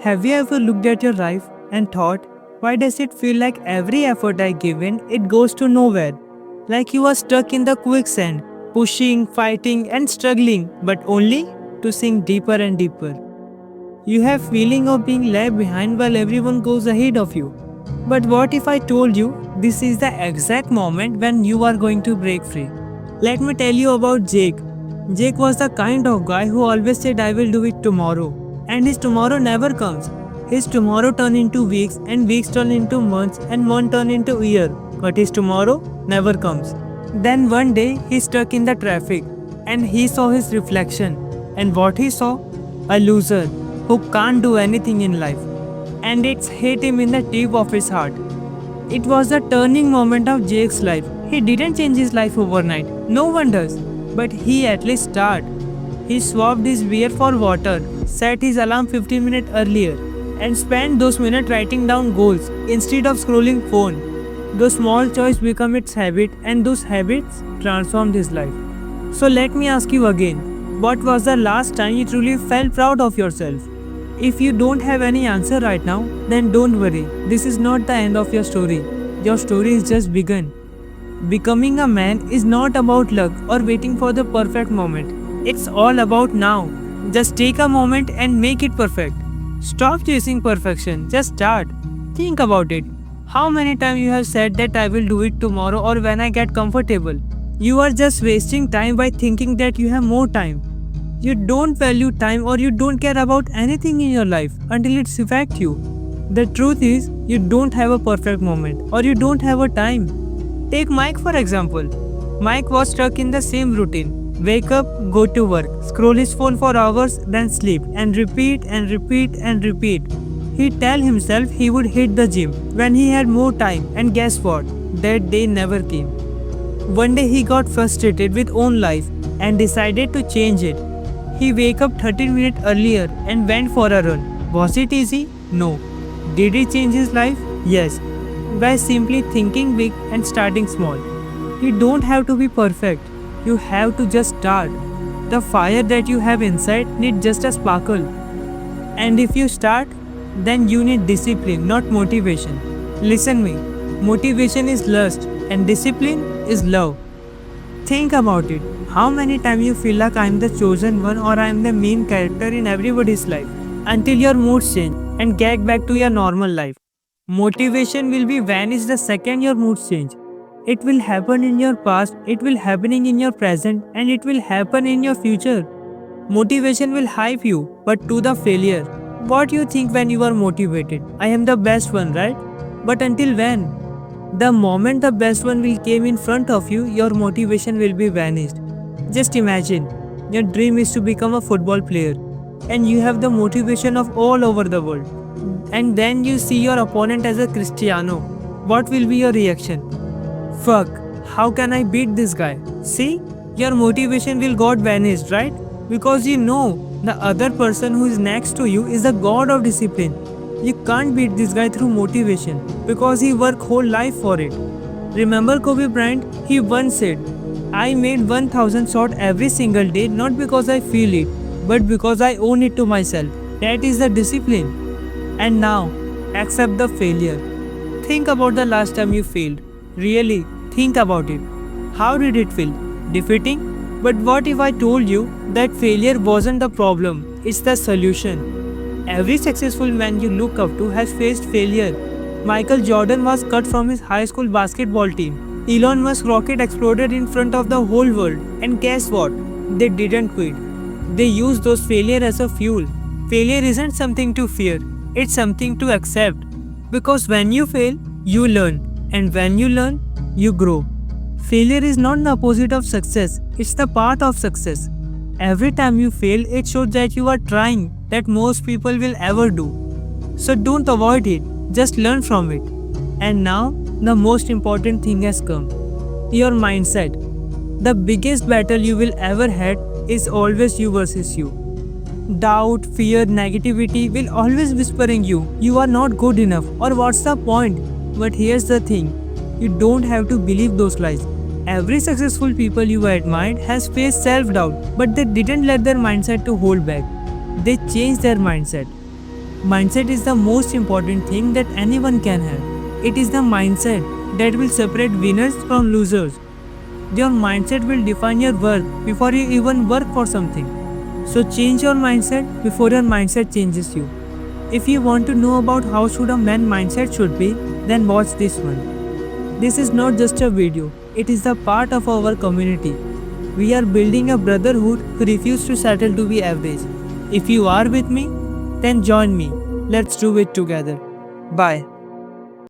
Have you ever looked at your life and thought, why does it feel like every effort I give in, it goes to nowhere? Like you are stuck in the quicksand, pushing, fighting, and struggling, but only to sink deeper and deeper. You have feeling of being left behind while everyone goes ahead of you. But what if I told you this is the exact moment when you are going to break free? Let me tell you about Jake. Jake was the kind of guy who always said I will do it tomorrow. And his tomorrow never comes. His tomorrow turn into weeks and weeks turn into months and month turn into year. But his tomorrow never comes. Then one day he stuck in the traffic and he saw his reflection. And what he saw? A loser who can't do anything in life. And it's hit him in the deep of his heart. It was the turning moment of Jake's life. He didn't change his life overnight. No one does. But he at least started. He swapped his beer for water, set his alarm 15 minutes earlier, and spent those minutes writing down goals instead of scrolling phone. Those small choices become its habit and those habits transformed his life. So let me ask you again, what was the last time you truly felt proud of yourself? If you don't have any answer right now, then don't worry. This is not the end of your story. Your story is just begun. Becoming a man is not about luck or waiting for the perfect moment. It's all about now. Just take a moment and make it perfect. Stop chasing perfection. Just start. Think about it. How many times you have said that I will do it tomorrow or when I get comfortable? You are just wasting time by thinking that you have more time. You don't value time or you don't care about anything in your life until it's affects you. The truth is, you don't have a perfect moment or you don't have a time. Take Mike for example. Mike was stuck in the same routine. Wake up, go to work, scroll his phone for hours, then sleep, and repeat and repeat and repeat. He'd tell himself he would hit the gym when he had more time, and guess what? That day never came. One day he got frustrated with own life and decided to change it. He wake up 13 minutes earlier and went for a run. Was it easy? No. Did he change his life? Yes. By simply thinking big and starting small. You don't have to be perfect. You have to just start. The fire that you have inside needs just a sparkle. And if you start, then you need discipline, not motivation. Listen me. Motivation is lust and discipline is love. Think about it. How many times you feel like I am the chosen one or I am the main character in everybody's life until your moods change and get back to your normal life. Motivation will be vanished the second your moods change. It will happen in your past, it will happening in your present, and it will happen in your future. Motivation will hype you, but to the failure. What do you think when you are motivated? I am the best one, right? But until when? The moment the best one will came in front of you, your motivation will be vanished. Just imagine, your dream is to become a football player, and you have the motivation of all over the world. And then you see your opponent as a Cristiano. What will be your reaction? Fuck, how can I beat this guy? See, your motivation will got vanished, right? Because you know the other person who is next to you is the god of discipline. You can't beat this guy through motivation because he worked whole life for it. Remember Kobe Bryant? He once said, I made 1000 shots every single day not because I feel it, but because I own it to myself. That is the discipline. And now, accept the failure. Think about the last time you failed. Really, think about it. How did it feel? Defeating? But what if I told you that failure wasn't the problem, it's the solution? Every successful man you look up to has faced failure. Michael Jordan was cut from his high school basketball team. Elon Musk's rocket exploded in front of the whole world. And guess what? They didn't quit. They used those failures as a fuel. Failure isn't something to fear, it's something to accept. Because when you fail, you learn. And when you learn, you grow. Failure is not the opposite of success, it's the path of success. Every time you fail, it shows that you are trying, that most people will ever do. So don't avoid it, just learn from it. And now, the most important thing has come. Your mindset. The biggest battle you will ever had is always you versus you. Doubt, fear, negativity will always whispering you are not good enough or what's the point? But here's the thing, you don't have to believe those lies. Every successful people you admired has faced self-doubt, but they didn't let their mindset to hold back. They changed their mindset. Mindset is the most important thing that anyone can have. It is the mindset that will separate winners from losers. Your mindset will define your worth before you even work for something. So change your mindset before your mindset changes you. If you want to know about how should a man mindset should be, then watch this one. This is not just a video, it is a part of our community. We are building a brotherhood who refuse to settle to be average. If you are with me, then join me. Let's do it together. Bye.